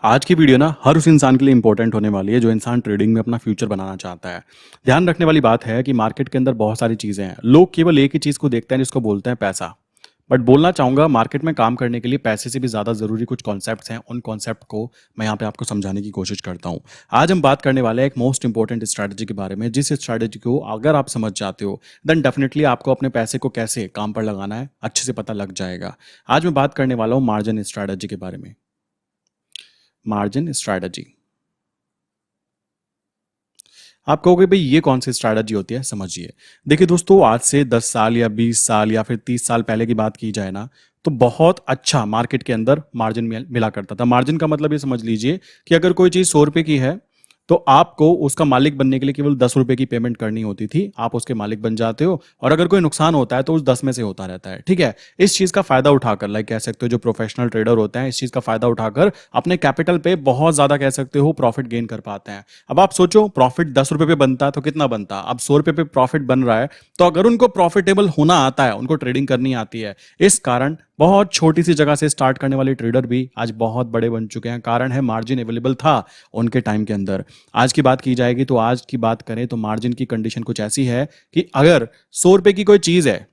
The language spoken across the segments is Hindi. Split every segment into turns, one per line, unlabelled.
आज की वीडियो ना हर उस इंसान के लिए इंपॉर्टेंट होने वाली है जो इंसान ट्रेडिंग में अपना फ्यूचर बनाना चाहता है। ध्यान रखने वाली बात है कि मार्केट के अंदर बहुत सारी चीजें हैं। लोग केवल एक ही चीज को देखते हैं जिसको बोलते हैं पैसा। बट बोलना चाहूंगा मार्केट में काम करने के लिए पैसे से भी ज्यादा जरूरी कुछ कॉन्सेप्ट्स हैं। उन कॉन्सेप्ट को मैं यहाँ पे आपको समझाने की कोशिश करता हूँ। आज हम बात करने वाले हैं एक मोस्ट इंपॉर्टेंट स्ट्रैटेजी के बारे में, जिस स्ट्रैटेजी को अगर आप समझ जाते हो देन डेफिनेटली आपको अपने पैसे को कैसे काम पर लगाना है अच्छे से पता लग जाएगा। आज मैं बात करने वाला हूँ मार्जिन स्ट्रैटेजी के बारे में। Margin strategy. आप कहोगे भाई ये कौन सी स्ट्रैटेजी होती है, समझिए। देखिए दोस्तों, आज से 10 साल या 20 साल या फिर 30 साल पहले की बात की जाए ना, तो बहुत अच्छा मार्केट के अंदर मार्जिन मिला करता था। मार्जिन का मतलब ये समझ लीजिए कि अगर कोई चीज 100 रुपए की है तो आपको उसका मालिक बनने के लिए केवल 10 रुपए की पेमेंट करनी होती थी। आप उसके मालिक बन जाते हो और अगर कोई नुकसान होता है तो उस 10 में से होता रहता है। ठीक है, इस चीज का फायदा उठाकर, लाइक कह सकते हो जो प्रोफेशनल ट्रेडर होते हैं, इस चीज का फायदा उठाकर अपने कैपिटल पे बहुत ज्यादा कह सकते हो प्रॉफिट गेन कर पाते हैं। अब आप सोचो, प्रॉफिट 10 रुपए पे बनता तो कितना बनता। अब 100 रुपए पे प्रॉफिट बन रहा है, तो अगर उनको प्रॉफिटेबल होना आता है, उनको ट्रेडिंग करनी आती है, इस कारण बहुत छोटी सी जगह से स्टार्ट करने वाले ट्रेडर भी आज बहुत बड़े बन चुके हैं। कारण है मार्जिन अवेलेबल था उनके टाइम के अंदर। आज की बात की जाएगी तो आज की बात करें तो मार्जिन की कंडीशन कुछ ऐसी है कि अगर 100 रुपए की कोई चीज है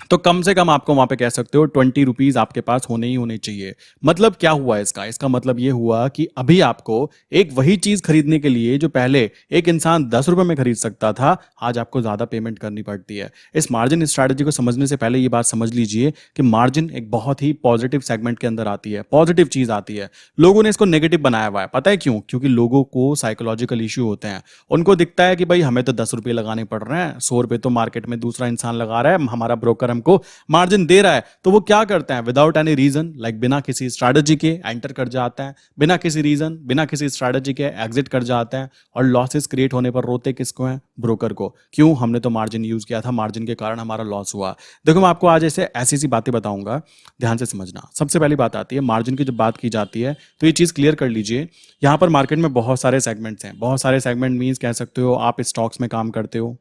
तो कम से कम आपको वहां पे कह सकते हो 20 रुपीज आपके पास होने ही होने चाहिए। मतलब क्या हुआ इसका मतलब ये हुआ कि अभी आपको एक वही चीज खरीदने के लिए जो पहले एक इंसान 10 रुपए में खरीद सकता था, आज आपको ज्यादा पेमेंट करनी पड़ती है। इस मार्जिन स्ट्रैटेजी को समझने से पहले ये बात समझ लीजिए कि मार्जिन एक बहुत ही पॉजिटिव सेगमेंट के अंदर आती है, पॉजिटिव चीज आती है। लोगों ने इसको नेगेटिव बनाया हुआ है, पता है क्यों? क्योंकि लोगों को साइकोलॉजिकल इश्यू होते हैं। उनको दिखता है कि भाई हमें तो 10 रुपए लगाने पड़ रहे हैं, 100 रुपए तो मार्केट में दूसरा इंसान लगा रहा है, हमारा ब्रोकर हमको मार्जिन दे रहा है। तो वो क्या करते हैं, विदाउट एनी रीजन, लाइक बिना किसी स्ट्रैटेजी के एंटर कर जाते हैं, बिना किसी रीजन, बिना किसी स्ट्रैटेजी के एग्जिट कर जाते हैं और लॉसेस क्रिएट होने पर रोते किसको हैं? ब्रोकर को। क्यों? हमने तो मार्जिन यूज किया था, मार्जिन के कारण हमारा लॉस हुआ। देखो मैं आपको आज ऐसे ऐसी सी बातें बताऊंगा, ध्यान से समझना। सबसे पहली बात आती है मार्जिन की। जब बात की जाती है तो ये चीज क्लियर कर लीजिए, यहां पर मार्केट में बहुत सारे सेगमेंट्स हैं। बहुत सारे सेगमेंट मींस कह सकते हो आप स्टॉक्स में काम करते हो,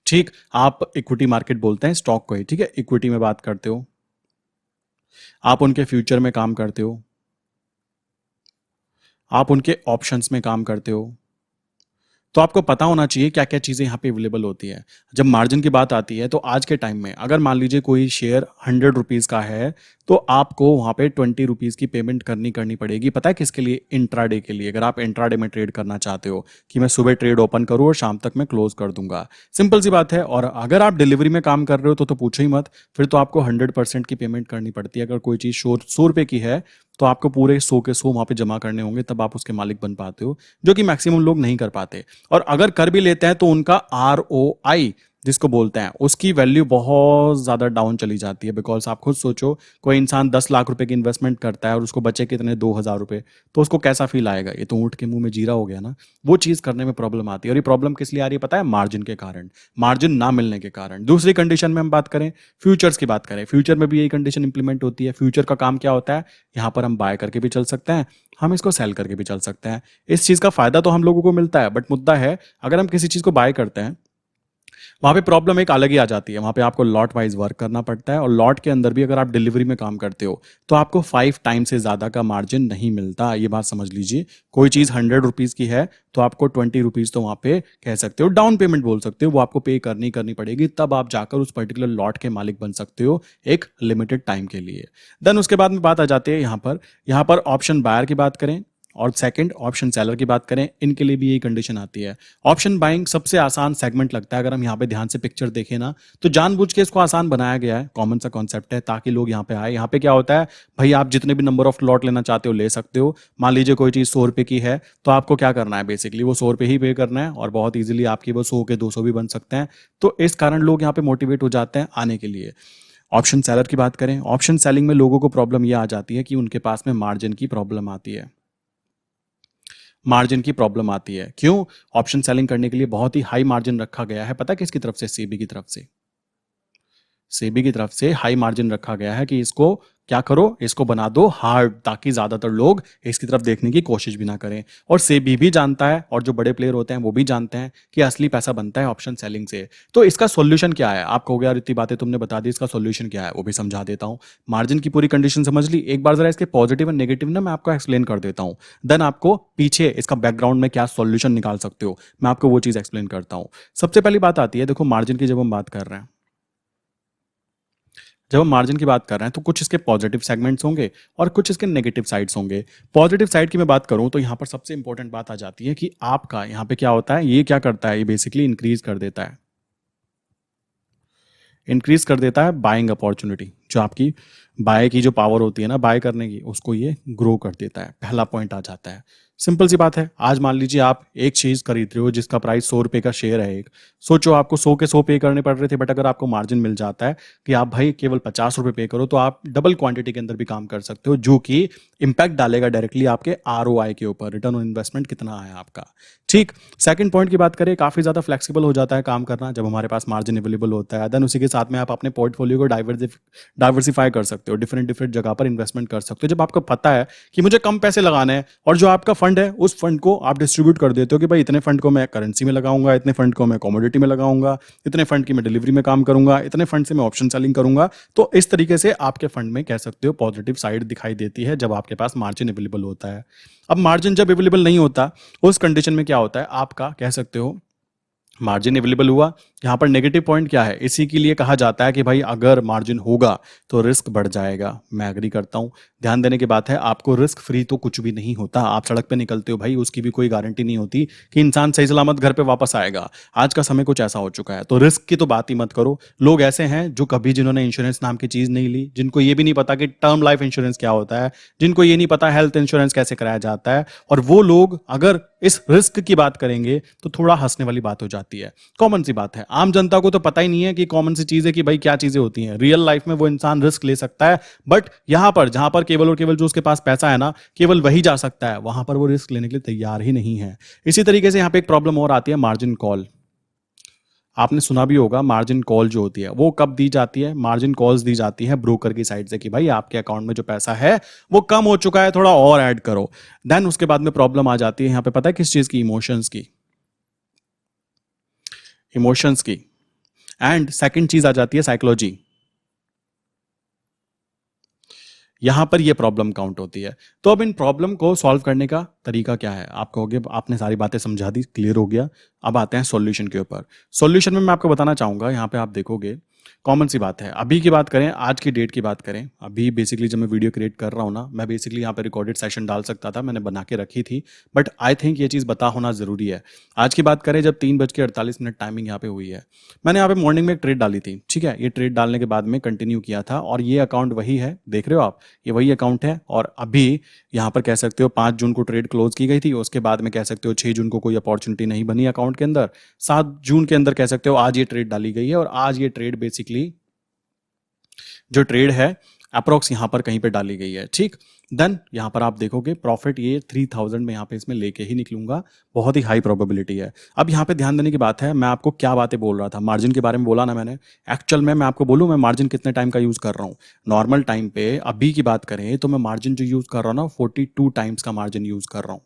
ठीक। आप इक्विटी मार्केट बोलते हैं स्टॉक को ही, ठीक है। इक्विटी में बात करते हो, आप उनके फ्यूचर में काम करते हो, आप उनके ऑप्शंस में काम करते हो। तो आपको पता होना चाहिए क्या क्या चीज़ें यहाँ पे अवेलेबल होती है। जब मार्जिन की बात आती है तो आज के टाइम में अगर मान लीजिए कोई शेयर 100 रुपीज़ का है तो आपको वहाँ पे 20 रुपीज़ की पेमेंट करनी करनी पड़ेगी। पता है किसके लिए? इंट्राडे के लिए। अगर आप इंट्राडे में ट्रेड करना चाहते हो कि मैं सुबह ट्रेड ओपन करूँ और शाम तक मैं क्लोज कर दूंगा, सिंपल सी बात है। और अगर आप डिलीवरी में काम कर रहे हो तो पूछो ही मत, फिर तो आपको 100% की पेमेंट करनी पड़ती है। अगर कोई चीज़ 100 रुपये की है तो आपको पूरे 100 के 100 वहाँ पे जमा करने होंगे, तब आप उसके मालिक बन पाते हो, जो कि मैक्सिमम लोग नहीं कर पाते। और अगर कर भी लेते हैं तो उनका ROI जिसको बोलते हैं उसकी वैल्यू बहुत ज्यादा डाउन चली जाती है। बिकॉज आप खुद सोचो, कोई इंसान 10 लाख रुपए की इन्वेस्टमेंट करता है और उसको बचे कितने? 2,000 रुपए। तो उसको कैसा फील आएगा? ये तो ऊँट के मुंह में जीरा हो गया ना। वो चीज करने में प्रॉब्लम आती है। और ये प्रॉब्लम किस लिए आ रही है पता है? मार्जिन के कारण, मार्जिन ना मिलने के कारण। दूसरी कंडीशन में हम बात करें, फ्यूचर्स की बात करें, फ्यूचर में भी यही कंडीशन इंप्लीमेंट होती है। फ्यूचर का काम क्या होता है? यहाँ पर हम बाय करके भी चल सकते हैं, हम इसको सेल करके भी चल सकते हैं। इस चीज का फायदा तो हम लोगों को मिलता है, बट मुद्दा है अगर हम किसी चीज को बाय करते हैं, वहां पे प्रॉब्लम एक अलग ही आ जाती है। वहां पे आपको लॉट वाइज वर्क करना पड़ता है और लॉट के अंदर भी अगर आप डिलीवरी में काम करते हो तो आपको 5 टाइम से ज्यादा का मार्जिन नहीं मिलता। ये बात समझ लीजिए। कोई चीज 100 रुपीज की है तो आपको 20 रुपीज तो वहां पे कह सकते हो डाउन पेमेंट बोल सकते हो, वो आपको पे करनी पड़ेगी, तब आप जाकर उस पर्टिकुलर लॉट के मालिक बन सकते हो एक लिमिटेड टाइम के लिए। देन उसके बाद में बात आ जाती है यहाँ पर ऑप्शन बायर की बात करें और सेकंड ऑप्शन सेलर की बात करें, इनके लिए भी यही कंडीशन आती है। ऑप्शन बाइंग सबसे आसान सेगमेंट लगता है। अगर हम यहाँ पे ध्यान से पिक्चर देखें ना, तो जानबूझ के इसको आसान बनाया गया है, कॉमन सा कॉन्सेप्ट है ताकि लोग यहाँ पे आए। यहाँ पे क्या होता है भाई, आप जितने भी नंबर ऑफ लॉट लेना चाहते हो ले सकते हो। मान लीजिए कोई चीज 100 रुपए की है तो आपको क्या करना है? बेसिकली वो 100 रुपए ही पे करना है और बहुत ईजिली आपकी वो 100 के 200 भी बन सकते हैं। तो इस कारण लोग यहाँ पे मोटिवेट हो जाते हैं आने के लिए। ऑप्शन सेलर की बात करें, ऑप्शन सेलिंग में लोगों को प्रॉब्लम यह आ जाती है कि उनके पास में मार्जिन की प्रॉब्लम आती है। मार्जिन की प्रॉब्लम आती है क्यों? ऑप्शन सेलिंग करने के लिए बहुत ही हाई मार्जिन रखा गया है, पता है किसकी तरफ से? सेबी की तरफ से। सेबी की तरफ से हाई मार्जिन रखा गया है कि इसको क्या करो, इसको बना दो हार्ड, ताकि ज्यादातर लोग इसकी तरफ देखने की कोशिश भी ना करें। और सेबी भी जानता है और जो बड़े प्लेयर होते हैं वो भी जानते हैं कि असली पैसा बनता है ऑप्शन सेलिंग से। तो इसका सॉल्यूशन क्या है? आप कहोगे यार इतनी बातें तुमने बता दी, इसका सॉल्यूशन क्या है? वो भी समझा देता हूं। मार्जिन की पूरी कंडीशन समझ ली, एक बार जरा इसके पॉजिटिव और नेगेटिव ना मैं आपको एक्सप्लेन कर देता हूं। देन आपको पीछे इसका बैकग्राउंड में क्या सॉल्यूशन निकाल सकते हो, मैं आपको वो चीज एक्सप्लेन करता हूं। सबसे पहली बात आती है, देखो मार्जिन की जब हम बात कर रहे हैं, जब हम मार्जिन की बात कर रहे हैं तो कुछ इसके पॉजिटिव सेगमेंट्स होंगे और कुछ इसके नेगेटिव साइड्स होंगे। पॉजिटिव साइड की मैं बात करूं तो यहां पर सबसे इंपॉर्टेंट बात आ जाती है कि आपका यहां पे क्या होता है, ये क्या करता है, ये बेसिकली इंक्रीज कर देता है, इंक्रीज कर देता है बाइंग अपॉर्चुनिटी। जो आपकी बाय की जो पावर होती है ना बाय करने की, उसको ये ग्रो कर देता है। पहला पॉइंट आ जाता है। सिंपल सी बात है, आज मान लीजिए आप एक चीज खरीद रहे हो जिसका प्राइस 100 रुपए का शेयर है एक, सोचो आपको 100 के 100 पे करने पड़ रहे थे, बट अगर आपको मार्जिन मिल जाता है कि आप भाई केवल 50 रुपए पे करो, तो आप डबल क्वांटिटी के अंदर भी काम कर सकते हो, जो कि इंपैक्ट डालेगा डायरेक्टली आपके ROI के ऊपर, रिटर्न ऑन इन्वेस्टमेंट कितना आया आपका। ठीक। सेकंड पॉइंट की बात करें, काफी ज्यादा फ्लेक्सिबल हो जाता है काम करना जब हमारे पास मार्जिन अवेलेबल होता है। देन उसी के साथ में आप अपने पोर्टफोलियो को डाइवर्सिफाई कर सकते हो, डिफरेंट डिफरेंट जगह पर इन्वेस्टमेंट कर सकते हो। जब आपको पता है कि मुझे कम पैसे लगाने हैं और जो आपका फंड है उस फंड को आप डिस्ट्रीब्यूट कर देते हो कि भाई इतने फंड को मैं करेंसी में लगाऊंगा, इतने फंड को मैं कमोडिटी में लगाऊंगा, इतने फंड की मैं डिलीवरी में काम करूंगा, इतने फंड से मैं ऑप्शन सेलिंग करूंगा। तो इस तरीके से आपके फंड में कह सकते हो पॉजिटिव साइड दिखाई देती है जब आपके पास मार्जिन अवेलेबल होता है। अब मार्जिन जब अवेलेबल नहीं होता, उस कंडीशन में क्या होता है, आपका कह सकते हो मार्जिन अवेलेबल हुआ, यहां पर नेगेटिव पॉइंट क्या है, इसी के लिए कहा जाता है कि भाई अगर मार्जिन होगा तो रिस्क बढ़ जाएगा। मैं एग्री करता हूं। ध्यान देने की बात है, आपको रिस्क फ्री तो कुछ भी नहीं होता। आप सड़क पे निकलते हो भाई, उसकी भी कोई गारंटी नहीं होती कि इंसान सही सलामत घर पे वापस आएगा। आज का समय कुछ ऐसा हो चुका है, तो रिस्क की तो बात ही मत करो। लोग ऐसे हैं जो कभी जिन्होंने इंश्योरेंस नाम की चीज नहीं ली, जिनको ये भी नहीं पता कि टर्म लाइफ इंश्योरेंस क्या होता है, जिनको ये नहीं पता हेल्थ इंश्योरेंस कैसे कराया जाता है, और वो लोग अगर इस रिस्क की बात करेंगे तो थोड़ा हंसने वाली बात हो जाती है। कॉमन सी बात है, आम जनता को तो पता ही नहीं है कि कॉमन सी चीज है कि भाई क्या चीजें होती हैं। रियल लाइफ में वो इंसान रिस्क ले सकता है, बट यहां पर जहां पर केवल और केवल जो उसके पास पैसा है ना, केवल वही जा सकता है, वहां पर वो रिस्क लेने के लिए तैयार ही नहीं है। इसी तरीके से यहां पे एक प्रॉब्लम और आती है, मार्जिन कॉल। आपने सुना भी होगा, मार्जिन कॉल जो होती है वो कब दी जाती है? मार्जिन कॉल्स दी जाती है ब्रोकर की साइड से कि भाई आपके अकाउंट में जो पैसा है वो कम हो चुका है, थोड़ा और ऐड करो। देन उसके बाद में प्रॉब्लम आ जाती है यहां पे, पता है किस चीज की? इमोशंस की, इमोशंस की। एंड सेकंड चीज आ जाती है साइकोलॉजी। यहां पर ये प्रॉब्लम काउंट होती है। तो अब इन प्रॉब्लम को सॉल्व करने का तरीका क्या है? आप कहोगे आपने सारी बातें समझा दी, क्लियर हो गया, अब आते हैं सॉल्यूशन के ऊपर। सॉल्यूशन में मैं आपको बताना चाहूंगा, यहां पे आप देखोगे कॉमन सी बात है। अभी की बात करें, आज की डेट की बात करें, अभी बेसिकली जब मैं वीडियो क्रिएट कर रहा हूं ना, मैं बेसिकली यहाँ पे रिकॉर्डेड सेशन डाल सकता था, मैंने बना के रखी थी, बट आई थिंक ये चीज़ बता होना जरूरी है। आज की बात करें, जब 3:48 टाइमिंग यहाँ पे हुई है, मैंने यहाँ पे मॉर्निंग में एक ट्रेड डाली थी, ठीक है। ये ट्रेड डालने के बाद में कंटिन्यू किया था, और ये अकाउंट वही है, देख रहे हो आप, ये वही अकाउंट है। और अभी यहाँ पर कह सकते हो 5 जून को ट्रेड क्लोज की गई थी, उसके बाद में कह सकते हो 6 जून को कोई अपॉर्चुनिटी नहीं बनी अकाउंट के अंदर, 7 जून के अंदर कह सकते हो आज ये ट्रेड डाली गई है। और आज ये ट्रेड बेसिकली जो ट्रेड है अप्रोक्स यहां पर कहीं पे डाली गई है, ठीक। देन यहां पर आप देखोगे प्रॉफिट ये 3000 में यहां पे इसमें लेके ही निकलूंगा, बहुत ही हाई प्रोबेबिलिटी है। अब यहां पे ध्यान देने की बात है, मैं आपको क्या बातें बोल रहा था, मार्जिन के बारे में बोला ना मैंने। एक्चुअल में मैं आपको बोलूं, मैं मार्जिन कितने टाइम का यूज कर रहा हूं। नॉर्मल टाइम पे अभी की बात करें तो मैं मार्जिन जो यूज कर रहा हूं ना, 42 टाइम्स का मार्जिन यूज कर रहा हूं।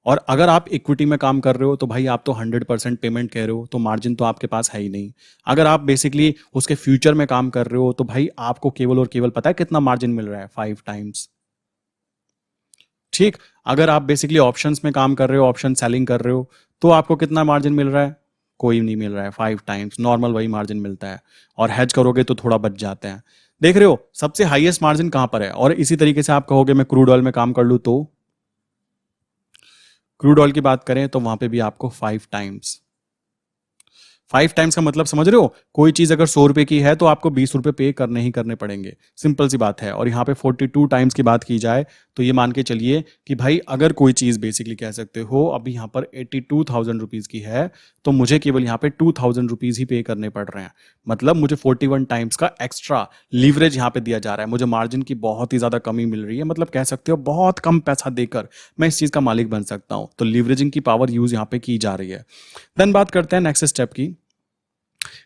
और अगर आप इक्विटी में काम कर रहे हो तो भाई आप तो 100% पेमेंट कह रहे हो, तो मार्जिन तो आपके पास है ही नहीं। अगर आप बेसिकली उसके फ्यूचर में काम कर रहे हो तो भाई आपको केवल और केवल पता है कितना मार्जिन मिल रहा है? 5 टाइम्स, ठीक। अगर आप बेसिकली ऑप्शंस में काम कर रहे हो, ऑप्शन सेलिंग कर रहे हो, तो आपको कितना मार्जिन मिल रहा है? कोई नहीं मिल रहा है, 5 टाइम्स नॉर्मल वही मार्जिन मिलता है। और हेज करोगे तो थोड़ा बच जाते हैं। देख रहे हो सबसे हाईएस्ट मार्जिन कहां पर है। और इसी तरीके से आप कहोगे मैं क्रूड ऑयल में काम कर लूं, तो क्रूड ऑयल की बात करें तो वहां पे भी आपको 5 टाइम्स, 5 टाइम्स का मतलब समझ रहे हो? कोई चीज अगर 100 रुपए की है तो आपको 20 रुपए पे करने ही करने पड़ेंगे, सिंपल सी बात है। और यहाँ पे 42 टाइम्स की बात की जाए तो ये मान के चलिए कि भाई अगर कोई चीज बेसिकली कह सकते हो अभी यहाँ पर 82,000 रुपीज की है, तो मुझे केवल यहाँ पे 2,000 रुपीज ही पे करने पड़ रहे हैं। मतलब मुझे 41 टाइम्स का एक्स्ट्रा लीवरेज यहाँ पे दिया जा रहा है, मुझे मार्जिन की बहुत ही ज्यादा कमी मिल रही है। मतलब कह सकते हो बहुत कम पैसा देकर मैं इस चीज का मालिक बन सकता हूँ। तो लीवरेजिंग की पावर यूज यहाँ पे की जा रही है। देन बात करते हैं नेक्स्ट स्टेप की।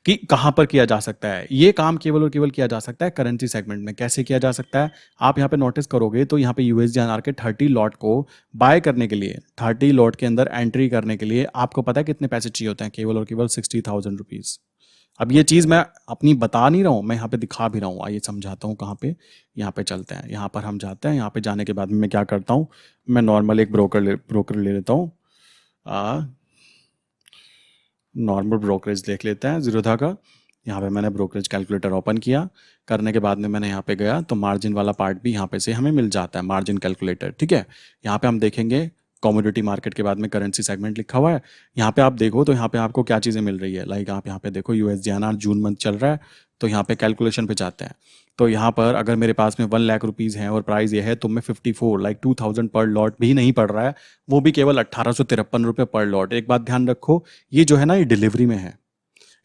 कि कहाँ पर किया जा सकता है। ये काम केवल और केवल किया जा सकता है करेंसी सेगमेंट में। कैसे किया जा सकता है? आप यहाँ पे नोटिस करोगे तो यहाँ पे यूएसडीआर के 30 लॉट को बाय करने के लिए, 30 लॉट के अंदर एंट्री करने के लिए आपको पता है कितने पैसे चाहिए होते हैं? केवल और केवल 60,000 रुपीज़। अब ये चीज़ मैं अपनी बता नहीं रहा हूँ, मैं यहाँ पे दिखा भी रहा हूँ। आइए समझाता हूँ कहाँ पे। यहाँ पे चलते हैं, यहाँ पर हम जाते हैं। यहाँ पे जाने के बाद में मैं क्या करता हूँ, मैं नॉर्मल एक ब्रोकर ले लेता हूँ। नॉर्मल ब्रोकरेज देख लेते हैं ज़ीरोधा का। यहाँ पे मैंने ब्रोकरेज कैलकुलेटर ओपन किया। करने के बाद में मैंने यहाँ पे गया तो मार्जिन वाला पार्ट भी यहाँ पे से हमें मिल जाता है, मार्जिन कैलकुलेटर। ठीक है, यहाँ पे हम देखेंगे कमोडिटी मार्केट के बाद में करेंसी सेगमेंट लिखा हुआ है। यहाँ पे आप देखो तो यहाँ पे आपको क्या चीज़ें मिल रही है। लाइक आप यहाँ पे देखो यूएसडीआर जून मंथ चल रहा है, तो यहाँ पे कैलकुलेशन पे जाते हैं। तो यहाँ पर अगर मेरे पास में 1 लाख रुपीज़ हैं और प्राइस ये है, तो मैं 54 लाइक 2000 पर लॉट भी नहीं पड़ रहा है, वो भी केवल 1853 रुपये पर लॉट। एक बात ध्यान रखो, ये जो है ना, ये डिलीवरी में है,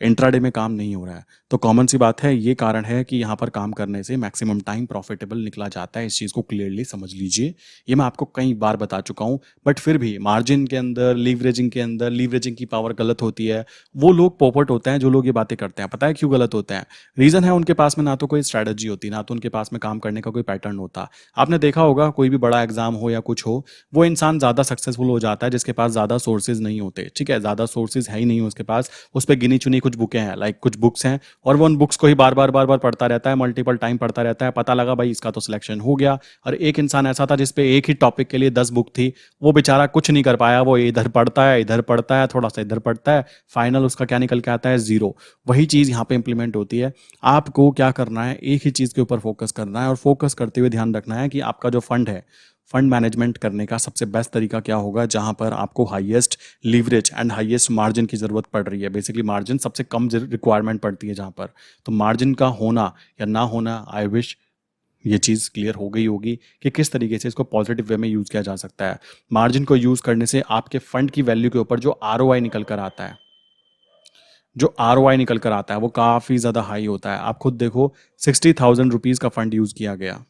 इंट्राडे में काम नहीं हो रहा है। तो कॉमन सी बात है, ये कारण है कि यहाँ पर काम करने से मैक्सिमम टाइम प्रॉफिटेबल निकला जाता है। इस चीज़ को क्लियरली समझ लीजिए। ये मैं आपको कई बार बता चुका हूँ, बट फिर भी मार्जिन के अंदर, लीवरेजिंग के अंदर, लीवरेजिंग की पावर गलत होती है। वो लोग पोपट होते हैं जो लोग ये बातें करते हैं। पता है क्यों गलत होते हैं? रीज़न है, उनके पास में ना तो कोई स्ट्रैटेजी होती, ना तो उनके पास में काम करने का कोई पैटर्न होता। आपने देखा होगा, कोई भी बड़ा एग्जाम हो या कुछ हो, वो इंसान ज़्यादा सक्सेसफुल हो जाता है जिसके पास ज़्यादा सोर्सेज नहीं होते। ठीक है, ज़्यादा सोर्सेज है ही नहीं उसके पास, उस पर गिनी चुनी कुछ बुकें हैं, लाइक कुछ बुक्स हैं, और वो उन बुक्स को ही बार बार पढ़ता रहता है, मल्टीपल टाइम पढ़ता रहता है। पता लगा भाई इसका तो सिलेक्शन हो गया। और एक इंसान ऐसा था जिसपे एक ही टॉपिक के लिए 10 बुक थी, वो बेचारा कुछ नहीं कर पाया। वो इधर पढ़ता है, थोड़ा सा इधर पढ़ता है, फाइनल उसका क्या निकल के आता है? जीरो। वही चीज़ यहाँ पे इंप्लीमेंट होती है। आपको क्या करना है, एक ही चीज़ के ऊपर फोकस करना है, और फोकस करते हुए ध्यान रखना है कि आपका जो फंड है, फंड मैनेजमेंट करने का सबसे बेस्ट तरीका क्या होगा, जहां पर आपको highest leverage and highest margin की ज़रूरत पड़ रही है। बेसिकली मार्जिन सबसे कम रिक्वायरमेंट पड़ती है जहां पर। तो मार्जिन का होना या ना होना, आई विश ये चीज़ क्लियर हो गई होगी कि किस तरीके से इसको पॉजिटिव वे में यूज़ किया जा सकता है। मार्जिन को यूज़ करने से आपके फंड की वैल्यू के ऊपर जो आरओआई निकल कर आता है, जो आरओआई निकल कर आता है, वो काफ़ी ज़्यादा हाई होता है। आप खुद देखो, 60,000 रुपीज़ का फंड यूज़ किया गया,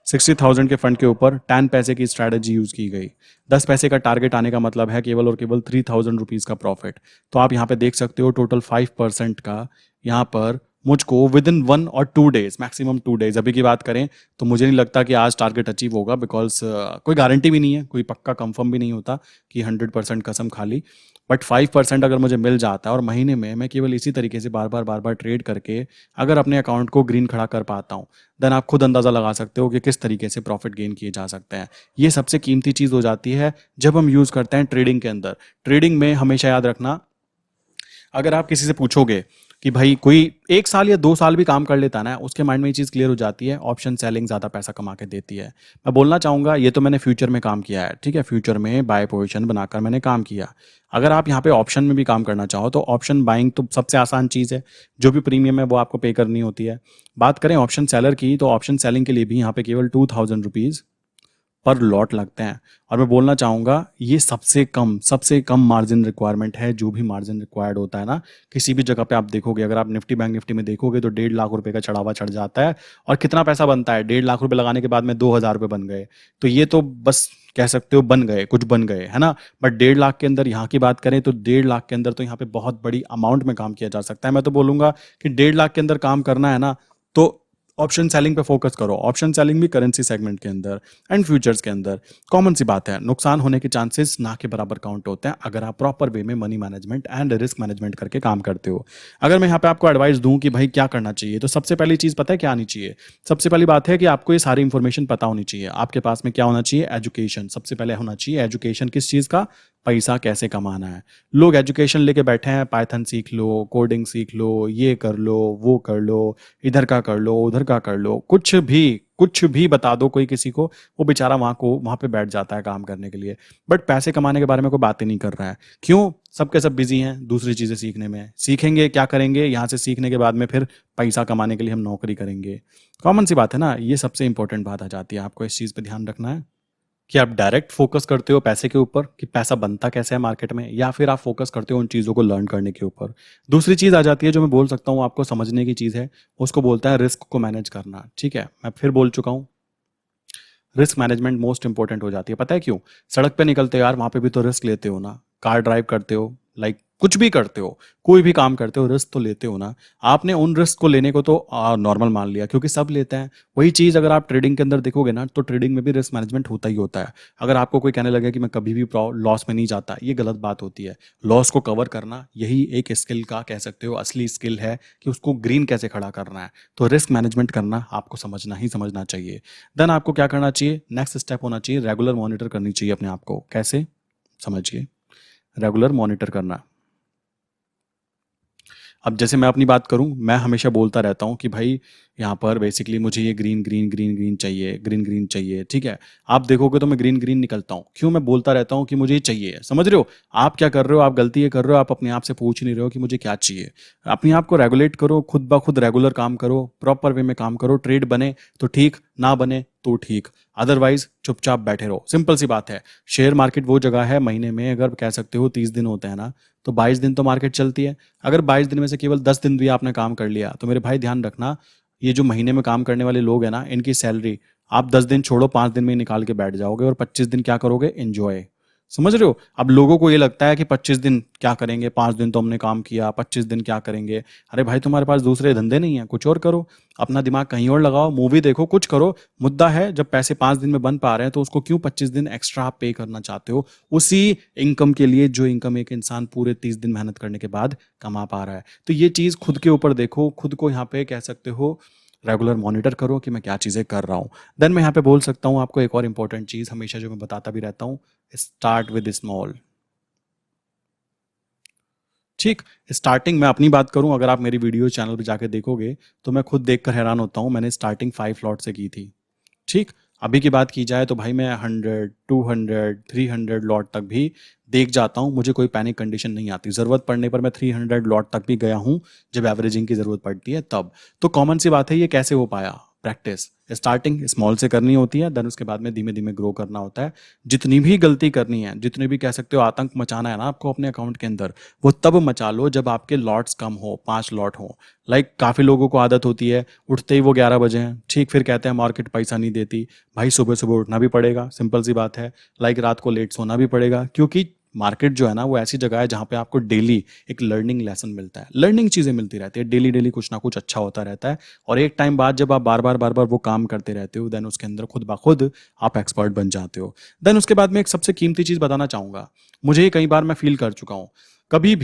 60,000 के फंड के ऊपर 10 पैसे की स्ट्रैटेजी यूज़ की गई। 10 पैसे का टारगेट आने का मतलब है केवल और केवल 3,000 रुपीज़ का प्रॉफिट। तो आप यहाँ पे देख सकते हो टोटल 5% का यहाँ पर मुझको विद इन 1 और 2 डेज, मैक्सिमम 2 डेज अभी की बात करें तो मुझे नहीं लगता कि आज टारगेट अचीव होगा, बिकॉज कोई गारंटी भी नहीं है, कोई पक्का कंफर्म भी नहीं होता कि 100% कसम खाली। बट 5% अगर मुझे मिल जाता है और महीने में मैं केवल इसी तरीके से बार बार ट्रेड करके अगर अपने अकाउंट को ग्रीन खड़ा कर पाता हूँ, देन आप खुद अंदाज़ा लगा सकते हो कि किस तरीके से प्रॉफिट गेन किए जा सकते हैं। ये सबसे कीमती चीज़ हो जाती है जब हम यूज़ करते हैं ट्रेडिंग के अंदर। ट्रेडिंग में हमेशा याद रखना, अगर आप किसी से पूछोगे कि भाई कोई 1 साल या 2 साल भी काम कर लेता है ना, उसके माइंड में ये चीज़ क्लियर हो जाती है, ऑप्शन सेलिंग ज़्यादा पैसा कमा के देती है। मैं बोलना चाहूँगा, ये तो मैंने फ्यूचर में काम किया है, ठीक है, फ्यूचर में बाय पोजीशन बनाकर मैंने काम किया। अगर आप यहाँ पे ऑप्शन में भी काम करना चाहो तो ऑप्शन बाइंग तो सबसे आसान चीज़ है, जो भी प्रीमियम है वो आपको पे करनी होती है। बात करें ऑप्शन सेलर की, तो ऑप्शन सेलिंग के लिए भी यहाँ पे केवल 2,000 रुपीज़ पर लॉट लगते हैं। और मैं बोलना चाहूँगा, ये सबसे कम मार्जिन रिक्वायरमेंट है। जो भी मार्जिन रिक्वायर्ड होता है ना, किसी भी जगह पे आप देखोगे, अगर आप निफ्टी बैंक निफ्टी में देखोगे तो 1.5 लाख रुपए का चढ़ावा चढ़ जाता है। और कितना पैसा बनता है? 1.5 लाख रुपए लगाने के बाद में 2,000 रुपये बन गए। तो ये तो बस कह सकते हो बन गए, कुछ बन गए, है ना। बट 1.5 लाख के अंदर यहाँ की बात करें तो 1.5 लाख के अंदर तो यहाँ पे बहुत बड़ी अमाउंट में काम किया जा सकता है। मैं तो बोलूँगा कि 1.5 लाख के अंदर काम करना है ना, तो ऑप्शन सेलिंग पे फोकस करो। ऑप्शन सेलिंग भी करेंसी सेगमेंट के अंदर एंड फ्यूचर्स के अंदर कॉमन सी बात है, नुकसान होने के चांसेस ना के बराबर काउंट होते हैं अगर आप प्रॉपर वे में money management and risk management करके काम करते हो। अगर मैं यहाँ पे आपको एडवाइस दूं कि भाई क्या करना चाहिए, तो सबसे पहली चीज़ पता है क्या आनी चाहिए? सबसे पहली बात है कि आपको ये सारी इंफॉर्मेशन पता होनी चाहिए। आपके पास में क्या होना चाहिए? एजुकेशन सबसे पहले होना चाहिए। एजुकेशन किस चीज़ का? पैसा कैसे कमाना है। लोग एजुकेशन लेके बैठे हैं, पाइथन सीख लो, कोडिंग सीख लो, ये कर लो, वो कर लो, इधर का कर लो, उधर का कर लो, कुछ भी बता दो कोई किसी को, वो बेचारा वहाँ पे बैठ जाता है काम करने के लिए। बट पैसे कमाने के बारे में कोई बात ही नहीं कर रहा है। क्यों? सबके सब बिजी हैं दूसरी चीज़ें सीखने में। सीखेंगे क्या करेंगे? यहाँ से सीखने के बाद में फिर पैसा कमाने के लिए हम नौकरी करेंगे। कॉमन सी बात है ना, ये सबसे इंपॉर्टेंट बात आ जाती है। आपको इस चीज़ पे ध्यान रखना है कि आप डायरेक्ट फोकस करते हो पैसे के ऊपर कि पैसा बनता कैसे है मार्केट में, या फिर आप फोकस करते हो उन चीज़ों को लर्न करने के ऊपर। दूसरी चीज़ आ जाती है जो मैं बोल सकता हूँ आपको समझने की चीज़ है, उसको बोलता है रिस्क को मैनेज करना। ठीक है, मैं फिर बोल चुका हूँ, रिस्क मैनेजमेंट मोस्ट इंपॉर्टेंट हो जाती है। पता है क्यों? सड़क पे निकलते हो यार, वहाँ पे भी तो रिस्क लेते हो ना। कार ड्राइव करते हो, लाइक कुछ भी करते हो, कोई भी काम करते हो, रिस्क तो लेते हो ना। आपने उन रिस्क को लेने को तो नॉर्मल मान लिया क्योंकि सब लेते हैं। वही चीज़ अगर आप ट्रेडिंग के अंदर देखोगे ना, तो ट्रेडिंग में भी रिस्क मैनेजमेंट होता ही होता है। अगर आपको कोई कहने लगे कि मैं कभी भी लॉस में नहीं जाता, ये गलत बात होती है। लॉस को कवर करना यही एक स्किल का कह सकते हो असली स्किल है कि उसको ग्रीन कैसे खड़ा करना है। तो रिस्क मैनेजमेंट करना आपको समझना ही समझना चाहिए। देन आपको क्या करना चाहिए, नेक्स्ट स्टेप होना चाहिए रेगुलर मॉनिटर करनी चाहिए अपने आप को। कैसे, समझिए, रेगुलर मॉनिटर करना। अब जैसे मैं अपनी बात करूं, मैं हमेशा बोलता रहता हूं कि भाई यहाँ पर बेसिकली मुझे ये ग्रीन ग्रीन ग्रीन ग्रीन चाहिए, ग्रीन ग्रीन चाहिए, ठीक है। आप देखोगे तो मैं ग्रीन ग्रीन निकलता हूँ। क्यों मैं बोलता रहता हूँ कि मुझे ये चाहिए, समझ रहे हो। आप क्या कर रहे हो, आप गलती ये कर रहे हो, आप अपने आप से पूछ नहीं रहे हो कि मुझे क्या चाहिए। अपने आप को रेगुलेट करो, खुद ब खुद रेगुलर काम करो, प्रॉपर वे में काम करो। ट्रेड बने तो ठीक, ना बने तो ठीक, अदरवाइज चुपचाप बैठे रहो। सिंपल सी बात है। शेयर मार्केट वो जगह है, महीने में अगर कह सकते हो 30 दिन होते हैं ना, तो 22 दिन तो मार्केट चलती है। अगर 22 दिन में से केवल 10 दिन भी आपने काम कर लिया, तो मेरे भाई ध्यान रखना, ये जो महीने में काम करने वाले लोग हैं ना, इनकी सैलरी आप 10 दिन छोड़ो, 5 दिन में ही निकाल के बैठ जाओगे और 25 दिन क्या करोगे, एंजॉय। समझ रहे हो। अब लोगों को ये लगता है कि 25 दिन क्या करेंगे, 5 दिन तो हमने काम किया, 25 दिन क्या करेंगे। अरे भाई, तुम्हारे पास दूसरे धंधे नहीं है, कुछ और करो, अपना दिमाग कहीं और लगाओ, मूवी देखो, कुछ करो। मुद्दा है जब पैसे 5 दिन में बन पा रहे हैं तो उसको क्यों 25 दिन एक्स्ट्रा आप पे करना चाहते हो, उसी इनकम के लिए जो इनकम एक इंसान पूरे 30 दिन मेहनत करने के बाद कमा पा रहा है। तो ये चीज खुद के ऊपर देखो, खुद को यहाँ पे कह सकते हो रेगुलर मॉनिटर करो कि मैं क्या चीज़ें कर रहा हूँ। देन मैं यहाँ पे बोल सकता हूँ आपको एक और इंपॉर्टेंट चीज़ हमेशा जो मैं बताता भी रहता हूँ, स्टार्ट विद स्मॉल। ठीक, स्टार्टिंग मैं अपनी बात करूं, अगर आप मेरी वीडियो चैनल पे जाके देखोगे तो मैं खुद देखकर हैरान होता हूं। मैंने स्टार्टिंग 5 लॉट से की थी। ठीक, अभी की बात की जाए तो भाई मैं 100, 200, 300 लॉट तक भी देख जाता हूं। मुझे कोई पैनिक कंडीशन नहीं आती। ज़रूरत पड़ने पर मैं 300 लॉट तक भी गया हूं, जब एवरेजिंग की ज़रूरत पड़ती है तब। तो कॉमन सी बात है, ये कैसे हो पाया, प्रैक्टिस। स्टार्टिंग स्मॉल से करनी होती है, देन उसके बाद में धीमे धीमे ग्रो करना होता है। जितनी भी गलती करनी है, जितने भी कह सकते हो आतंक मचाना है ना आपको अपने अकाउंट के अंदर, वो तब मचा लो जब आपके लॉट्स कम हो, 5 लॉट हो। लाइक काफ़ी लोगों को आदत होती है, उठते ही वो 11 बजे हैं, ठीक, फिर कहते हैं मार्केट पैसा नहीं देती। भाई सुबह सुबह उठना भी पड़ेगा, सिंपल सी बात है। लाइक रात को लेट सोना भी पड़ेगा, क्योंकि मार्केट जो है ना वो ऐसी जगह है जहाँ पे आपको डेली एक लर्निंग लेसन मिलता है, लर्निंग चीज़ें मिलती रहती है, डेली डेली कुछ ना कुछ अच्छा होता रहता है। और एक टाइम बाद जब आप बार बार वो काम करते रहते हो, देन उसके अंदर खुद ब खुद आप एक्सपर्ट बन जाते हो। देन उसके बाद में एक सबसे कीमती चीज़ बताना चाहूँगा, मुझे ये कई बार मैं फील कर चुका हूँ। कभी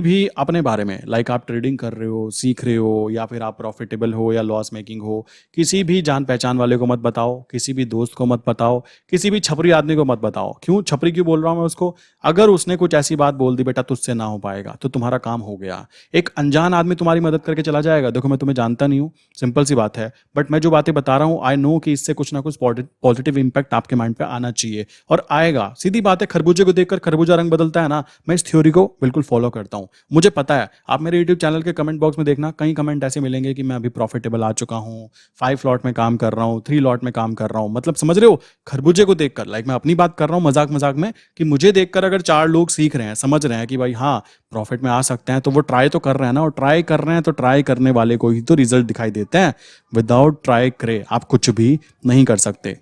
भी अपने बारे में, लाइक आप ट्रेडिंग कर रहे हो, सीख रहे हो, या फिर आप प्रॉफिटेबल हो या लॉस मेकिंग हो, किसी भी जान पहचान वाले को मत बताओ, किसी भी दोस्त को मत बताओ, किसी भी छपरी आदमी को मत बताओ। क्यों छपरी क्यों बोल रहा हूं मैं उसको, अगर उसने कुछ ऐसी बात बोल दी बेटा तुझसे ना हो पाएगा, तो तुम्हारा काम हो गया। एक अनजान आदमी तुम्हारी मदद करके चला जाएगा, देखो मैं तुम्हें जानता नहीं हूँ, सिंपल सी बात है, बट मैं जो बातें बता रहा हूँ आई नो कि इससे कुछ ना कुछ पॉजिटिव इंपैक्ट आपके माइंड पे आना चाहिए, और आएगा। सीधी बात है, खरबूजे को देखकर खरबूजा रंग बदलता है ना, मैं इस थ्योरी को बिल्कुल फॉलो करता हूँ। मुझे पता है, आप मेरे यूट्यूब चैनल के कमेंट बॉक्स में देखना, कई कमेंट ऐसे मिलेंगे कि मैं अभी प्रॉफिटेबल आ चुका हूँ, 5 लॉट में काम कर रहा हूँ, 3 लॉट में काम कर रहा हूँ। मतलब समझ रहे हो, खरबूजे को देखकर, लाइक मैं अपनी बात कर रहा हूँ मजाक मजाक में, कि मुझे देखकर अगर 4 लोग सीख रहे हैं, समझ रहे हैं कि भाई हाँ प्रॉफिट में आ सकते हैं, तो वो ट्राई तो कर रहे हैं ना, और ट्राई कर रहे हैं तो ट्राई करने वाले को ही तो रिजल्ट दिखाई देते हैं। विदाउट ट्राई करे आप कुछ भी नहीं कर सकते।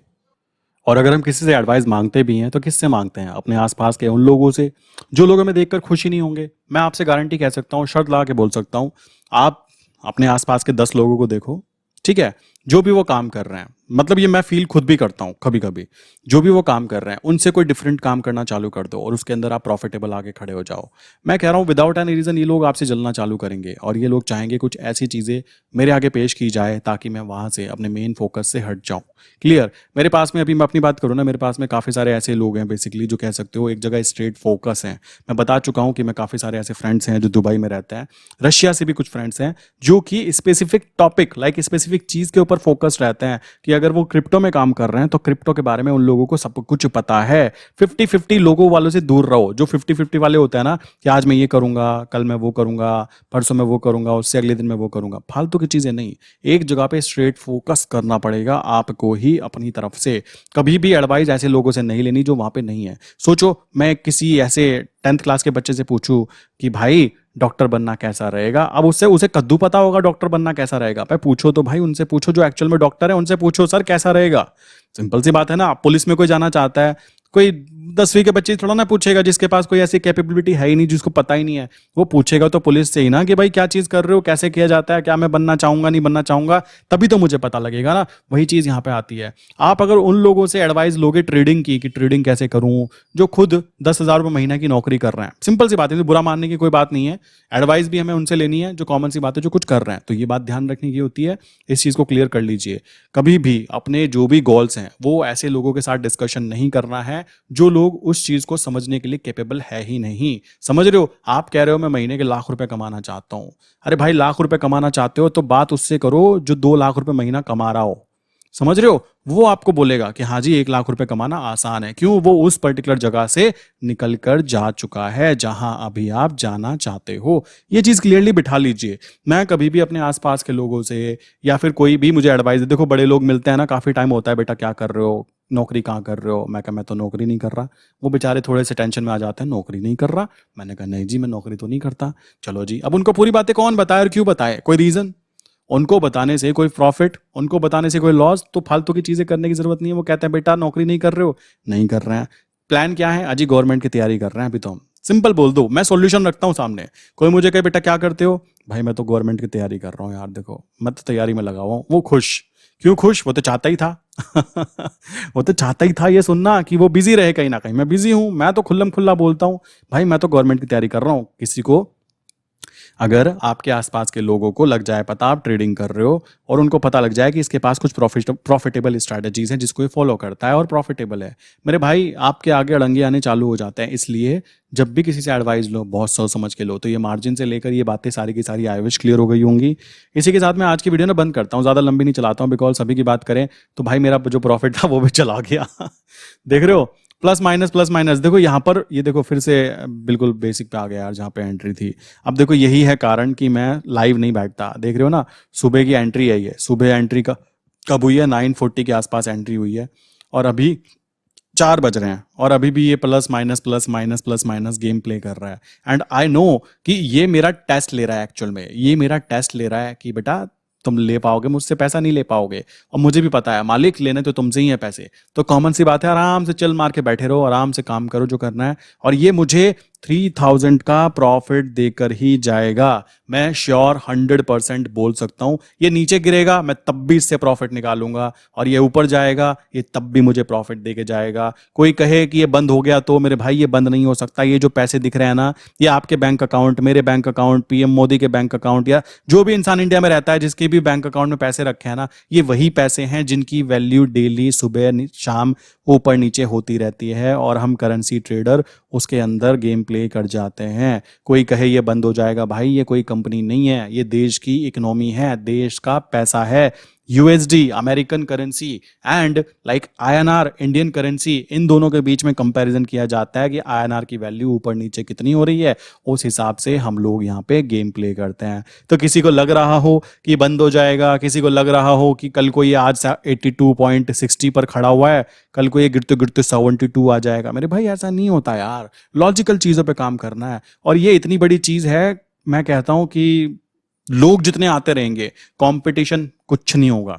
और अगर हम किसी से एडवाइस मांगते भी हैं तो किससे मांगते हैं, अपने आसपास के उन लोगों से जो लोग हमें देखकर खुशी नहीं होंगे। मैं आपसे गारंटी कह सकता हूँ, शर्त लगा के बोल सकता हूँ, आप अपने आसपास के 10 लोगों को देखो, ठीक है, जो भी वो काम कर रहे हैं, मतलब ये मैं फील खुद भी करता हूँ कभी कभी, जो भी वो काम कर रहे हैं उनसे कोई डिफरेंट काम करना चालू कर दो और उसके अंदर आप प्रॉफिटेबल आगे खड़े हो जाओ। मैं कह रहा हूँ विदाउट एनी रीजन ये लोग आपसे जलना चालू करेंगे, और ये लोग चाहेंगे कुछ ऐसी चीजें मेरे आगे पेश की जाए ताकि मैं वहां से अपने मेन फोकस से हट जाऊं। क्लियर। मेरे पास में, अभी मैं अपनी बात करूँ ना, मेरे पास में काफ़ी सारे ऐसे लोग हैं बेसिकली जो कह सकते हो एक जगह स्ट्रेट फोकस हैं। मैं बता चुका हूँ कि मैं काफ़ी सारे ऐसे फ्रेंड्स हैं जो दुबई में रहते हैं, रशिया से भी कुछ फ्रेंड्स हैं जो कि स्पेसिफिक टॉपिक, लाइक स्पेसिफिक चीज़ के ऊपर फोकस्ड रहते हैं, कि अगर वो क्रिप्टो में काम कर रहे हैं तो क्रिप्टो के बारे में उन लोगों को सब कुछ पता है। 50-50 लोगों वालों से दूर रहो। जो 50-50 वाले होते हैं ना, कि आज मैं ये करूंगा, कल मैं वो करूंगा, परसों मैं वो करूंगा, उससे अगले दिन मैं वो करूंगा, फालतू की चीज़ें नहीं। एक जगह पे स्ट्रेट फोकस करना पड़ेगा आपको ही अपनी तरफ से। कभी भी एडवाइस ऐसे लोगों से नहीं लेनी जो वहां पे नहीं है। सोचो मैं किसी ऐसे 10th क्लास के बच्चे से पूछूं कि भाई डॉक्टर बनना कैसा रहेगा, अब उससे उसे कद्दू पता होगा डॉक्टर बनना कैसा रहेगा। भाई पूछो तो, भाई उनसे पूछो जो एक्चुअल में डॉक्टर है, उनसे पूछो सर कैसा रहेगा। सिंपल सी बात है ना। पुलिस में कोई जाना चाहता है, कोई 10वीं के बच्चे थोड़ा ना पूछेगा, जिसके पास कोई ऐसी कैपेबिलिटी है ही नहीं, जिसको पता ही नहीं है। वो पूछेगा तो पुलिस से ही ना कि भाई क्या चीज़ कर रहे हो, कैसे किया जाता है, क्या मैं बनना चाहूंगा नहीं बनना चाहूंगा, तभी तो मुझे पता लगेगा ना। वही चीज़ यहाँ पे आती है। आप अगर उन लोगों से एडवाइस लोगे ट्रेडिंग की, कि ट्रेडिंग कैसे करूँ, जो खुद 10,000 रुपये महीने की नौकरी कर रहे हैं, सिंपल सी बात है, बुरा मानने की कोई बात नहीं है, एडवाइस भी हमें उनसे लेनी है, जो कॉमन सी बात है, जो कुछ कर रहे हैं। तो ये बात ध्यान रखने की होती है, इस चीज़ को क्लियर कर लीजिए। कभी भी अपने जो भी गोल्स हैं वो ऐसे लोगों के साथ डिस्कशन नहीं करना है जो लोग उस चीज़ को समझने के लिए कैपेबल है ही नहीं। समझ रहे हो? आप कह रहे हो मैं महीने के लाख रुपए कमाना चाहता हूं। अरे भाई, लाख रुपए कमाना चाहते हो तो बात उससे करो जो 2 लाख रुपए महीना कमा रहा हो। समझ रहे हो? वो आपको बोलेगा कि हाँ जी 1 लाख रुपए कमाना आसान है। क्यों? वो उस पर्टिकुलर जगह से निकल कर जा चुका है जहां अभी आप जाना चाहते हो। ये चीज क्लियरली बिठा लीजिए। मैं कभी भी अपने आसपास के लोगों से या फिर कोई भी मुझे एडवाइस दे, देखो बड़े लोग मिलते हैं ना, काफी टाइम होता है, बेटा क्या कर रहे हो, नौकरी कहाँ कर रहे हो, मैं कहा मैं तो नौकरी नहीं कर रहा। वो बेचारे थोड़े से टेंशन में आ जाते हैं, नौकरी नहीं कर रहा। मैंने कहा नहीं जी मैं नौकरी तो नहीं करता। चलो जी, अब उनको पूरी बातें कौन बताए और क्यों बताए? कोई रीजन? उनको बताने से कोई प्रॉफिट, उनको बताने से कोई लॉस, तो फालतू की चीजें करने की जरूरत नहीं है। वो कहते हैं बेटा नौकरी नहीं कर रहे हो, नहीं कर रहे हैं। प्लान क्या है? अजी गवर्नमेंट की तैयारी कर रहे हैं अभी तो हम। सिंपल बोल दो, मैं सॉल्यूशन रखता हूँ सामने। कोई मुझे कहे बेटा क्या करते हो, भाई मैं तो गवर्नमेंट की तैयारी कर रहा हूँ यार, देखो मैं तो तैयारी में लगा हुआ हूँ। वो खुश। क्यों खुश? वो तो चाहता ही था वो तो चाहता ही था ये सुनना कि वो बिजी रहे कहीं ना कहीं। मैं बिजी हूं, मैं तो खुल्लम खुल्ला बोलता हूं, भाई मैं तो गवर्नमेंट की तैयारी कर रहा हूं। किसी को अगर आपके आसपास के लोगों को लग जाए पता आप ट्रेडिंग कर रहे हो, और उनको पता लग जाए कि इसके पास कुछ प्रॉफिटेबल स्ट्रैटेजीज हैं जिसको ये फॉलो करता है और प्रॉफिटेबल है, मेरे भाई आपके आगे अड़ंगे आने चालू हो जाते हैं। इसलिए जब भी किसी से एडवाइस लो बहुत सोच समझ के लो। तो ये मार्जिन से लेकर ये बातें सारी की सारी आई विश क्लियर हो गई होंगी। इसी के साथ मैं आज की वीडियो ना बंद करता हूँ, ज़्यादा लंबी नहीं चलाता हूँ, बिकॉज सभी की बात करें तो भाई मेरा जो प्रॉफिट था वो भी चला गया देख रहे हो, प्लस माइनस देखो यहाँ पर, ये देखो फिर से बिल्कुल बेसिक पे आ गया यार जहाँ पे एंट्री थी। अब देखो यही है कारण कि मैं लाइव नहीं बैठता, देख रहे हो ना, सुबह की एंट्री है, ये सुबह एंट्री का कब हुई है, 9:40 के आसपास एंट्री हुई है, और अभी 4 बज रहे हैं, और अभी भी ये प्लस माइनस गेम प्ले कर रहा है। एंड आई नो कि ये मेरा टेस्ट ले रहा है, एक्चुअल में ये मेरा टेस्ट ले रहा है कि बेटा तुम ले पाओगे, मुझसे पैसा नहीं ले पाओगे। और मुझे भी पता है मालिक लेने तो तुमसे ही है पैसे। तो कॉमन सी बात है, आराम से चल मार के बैठे रहो, आराम से काम करो जो करना है, और ये मुझे 3000 का प्रॉफिट देकर ही जाएगा। मैं श्योर 100% बोल सकता हूं। ये नीचे गिरेगा मैं तब भी इससे प्रॉफिट निकालूंगा, और ये ऊपर जाएगा ये तब भी मुझे प्रॉफिट देके जाएगा। कोई कहे कि ये बंद हो गया, तो मेरे भाई ये बंद नहीं हो सकता। ये जो पैसे दिख रहे हैं ना, ये आपके बैंक अकाउंट, मेरे बैंक अकाउंट, पीएम मोदी के बैंक अकाउंट, या जो भी इंसान इंडिया में रहता है जिसके भी बैंक अकाउंट में पैसे रखे हैं ना, ये वही पैसे हैं जिनकी वैल्यू डेली सुबह शाम ऊपर नीचे होती रहती है, और हम करेंसी ट्रेडर उसके अंदर गेम प्ले कर जाते हैं। कोई कहे ये बंद हो जाएगा, भाई ये कोई कंपनी नहीं है, ये देश की इकोनॉमी है, देश का पैसा है। USD American currency and like INR Indian currency, इन दोनों के बीच में कंपैरिजन किया जाता है कि आईएनआर की वैल्यू ऊपर नीचे कितनी हो रही है, उस हिसाब से हम लोग यहाँ पे गेम प्ले करते हैं। तो किसी को लग रहा हो कि बंद हो जाएगा, किसी को लग रहा हो कि कल को ये आज 82.60 पर खड़ा हुआ है, कल को ये गिरते गिरते 72 आ जाएगा, मेरे भाई ऐसा नहीं होता यार। लॉजिकल चीजों पे काम करना है, और ये इतनी बड़ी चीज है, मैं कहता हूं कि लोग जितने आते रहेंगे कंपटीशन कुछ नहीं होगा।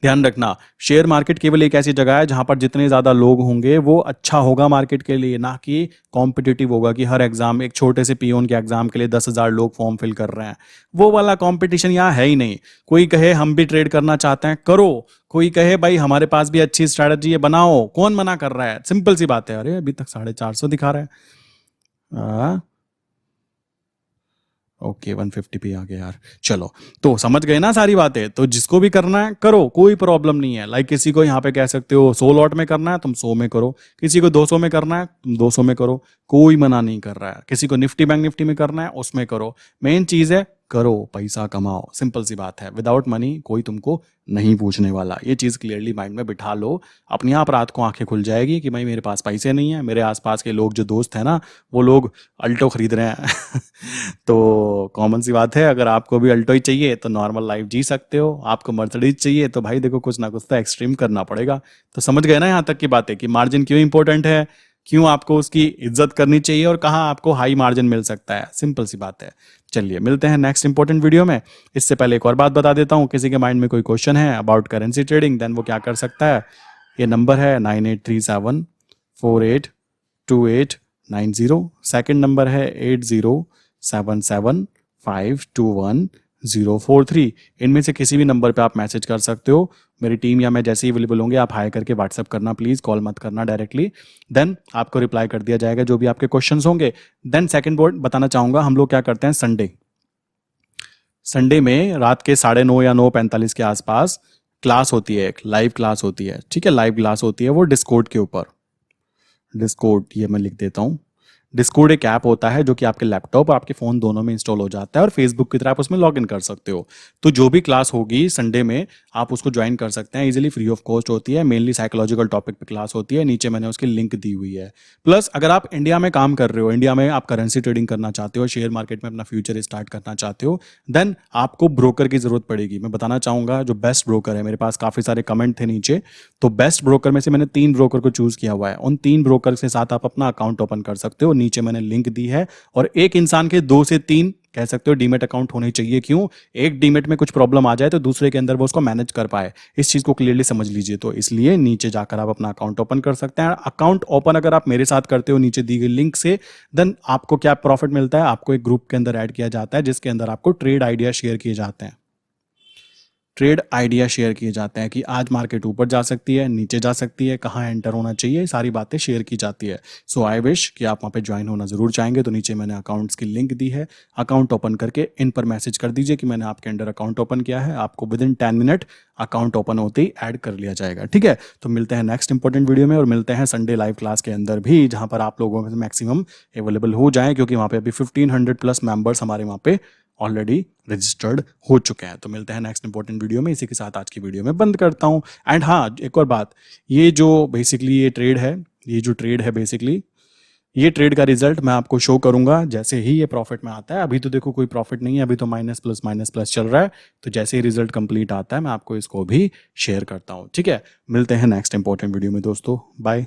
ध्यान रखना, शेयर मार्केट केवल एक ऐसी जगह है जहां पर जितने ज्यादा लोग होंगे वो अच्छा होगा मार्केट के लिए, ना कि कॉम्पिटिटिव होगा कि हर एग्जाम, एक छोटे से पियोन के एग्जाम के लिए 10,000 लोग फॉर्म फिल कर रहे हैं। वो वाला कंपटीशन यहाँ है ही नहीं। कोई कहे हम भी ट्रेड करना चाहते हैं, करो। कोई कहे भाई हमारे पास भी अच्छी स्ट्रैटेजी है, बनाओ। कौन मना कर रहा है? सिंपल सी बात है। अरे अभी तक 450 दिखा रहा है। ओके 150 पे आ गया यार। चलो, तो समझ गए ना सारी बातें। तो जिसको भी करना है करो, कोई प्रॉब्लम नहीं है। लाइक किसी को यहाँ पे कह सकते हो 100 लॉट में करना है, तुम 100 में करो। किसी को 200 में करना है, तुम 200 में करो। कोई मना नहीं कर रहा है। किसी को निफ्टी बैंक निफ्टी में करना है, उसमें करो। मेन चीज है करो, पैसा कमाओ। सिंपल सी बात है। विदाउट मनी कोई तुमको नहीं पूछने वाला। ये चीज क्लियरली माइंड में बिठा लो। अपने आप रात को आंखें खुल जाएगी कि भाई मेरे पास पैसे नहीं है, मेरे आसपास के लोग जो दोस्त हैं ना, वो लोग अल्टो खरीद रहे हैं तो कॉमन सी बात है, अगर आपको भी अल्टो ही चाहिए तो नॉर्मल लाइफ जी सकते हो। आपको मर्सिडीज चाहिए तो भाई देखो कुछ ना कुछ तो एक्सट्रीम करना पड़ेगा। तो समझ गए ना यहाँ तक की बातें कि मार्जिन क्यों इंपॉर्टेंट है, क्यों आपको उसकी इज्जत करनी चाहिए, और कहाँ आपको हाई मार्जिन मिल सकता है। सिंपल सी बात है। चलिए मिलते हैं नेक्स्ट इंपॉर्टेंट वीडियो में। इससे पहले एक और बात बता देता हूँ, किसी के माइंड में कोई क्वेश्चन है अबाउट करेंसी ट्रेडिंग, देन वो क्या कर सकता है, ये नंबर है 9837 482890। सेकंड नंबर है 8077521043। इनमें से किसी भी नंबर पे आप मैसेज कर सकते हो। मेरी टीम या मैं जैसे ही अवेलेबल होंगे, आप हाई करके व्हाट्सअप करना प्लीज़, कॉल मत करना डायरेक्टली। देन आपको रिप्लाई कर दिया जाएगा जो भी आपके क्वेश्चंस होंगे। देन सेकंड पॉइंट बताना चाहूँगा, हम लोग क्या करते हैं संडे में रात के 9:30 या 9:45 के आसपास क्लास होती है, एक लाइव क्लास होती है। ठीक है, लाइव क्लास होती है वो डिस्कॉर्ड के ऊपर। डिस्कॉर्ड, ये मैं लिख देता हूँ। डिस्कॉर्ड एक ऐप होता है जो कि आपके लैपटॉप और आपके फ़ोन दोनों में इंस्टॉल हो जाता है और फेसबुक की तरह आप उसमें लॉग इन कर सकते हो। तो जो भी क्लास होगी संडे में आप उसको ज्वाइन कर सकते हैं इजीली, फ्री ऑफ कॉस्ट होती है। मेनली साइकोलॉजिकल टॉपिक पे क्लास होती है। नीचे मैंने उसकी लिंक दी हुई है। प्लस अगर आप इंडिया में काम कर रहे हो, इंडिया में आप करेंसी ट्रेडिंग करना चाहते हो, शेयर मार्केट में अपना फ्यूचर स्टार्ट करना चाहते हो, देन आपको ब्रोकर की ज़रूरत पड़ेगी। मैं बताना चाहूँगा जो बेस्ट ब्रोकर है, मेरे पास काफ़ी सारे कमेंट थे नीचे, तो बेस्ट ब्रोकर में से मैंने 3 ब्रोकर को चूज़ किया हुआ है। उन 3 ब्रोकर के साथ आप अपना अकाउंट ओपन कर सकते हो। नीचे मैंने लिंक दी है। और एक इंसान के 2 से 3 कह सकते हो डीमेट अकाउंट होने चाहिए। क्यों? एक डीमेट में कुछ प्रॉब्लम आ जाए तो दूसरे के अंदर वो उसको मैनेज कर पाए। इस चीज़ को क्लियरली समझ लीजिए। तो इसलिए नीचे जाकर आप अपना अकाउंट ओपन कर सकते हैं। अकाउंट ओपन अगर आप मेरे साथ करते हो नीचे दी गई लिंक से, देन आपको क्या प्रॉफिट मिलता है? आपको एक ग्रुप के अंदर ऐड किया जाता है जिसके अंदर आपको ट्रेड आइडिया शेयर किए जाते हैं। ट्रेड आइडिया शेयर किए जाते हैं कि आज मार्केट ऊपर जा सकती है, नीचे जा सकती है, कहाँ एंटर होना चाहिए, सारी बातें शेयर की जाती है। सो आई विश कि आप वहाँ पे ज्वाइन होना ज़रूर चाहेंगे। तो नीचे मैंने अकाउंट्स की लिंक दी है। अकाउंट ओपन करके इन पर मैसेज कर दीजिए कि मैंने आपके अंडर अकाउंट ओपन किया है। आपको with in 10 minute account open होते ही ऐड कर लिया जाएगा। ठीक है, तो मिलते हैं नेक्स्ट इंपॉर्टेंट वीडियो में और मिलते हैं संडे लाइव क्लास के अंदर भी, जहाँ पर आप लोगों में मैक्सिमम अवेलेबल हो जाएं, क्योंकि वहाँ पे अभी 1500 प्लस मेंबर्स हमारे वहाँ पे ऑलरेडी रजिस्टर्ड हो चुके हैं। तो मिलते हैं नेक्स्ट इंपॉर्टेंट वीडियो में। इसी के साथ आज की वीडियो में बंद करता हूं। एंड हाँ, एक और बात, ये जो बेसिकली ये ट्रेड है बेसिकली, ये ट्रेड का रिजल्ट मैं आपको शो करूंगा जैसे ही ये प्रॉफिट में आता है। अभी तो देखो कोई प्रॉफिट नहीं है, अभी तो माइनस प्लस चल रहा है। तो जैसे ही रिजल्ट कंप्लीट आता है मैं आपको इसको भी शेयर करता हूँ। ठीक है, मिलते हैं नेक्स्ट इंपॉर्टेंट वीडियो में दोस्तों। बाय।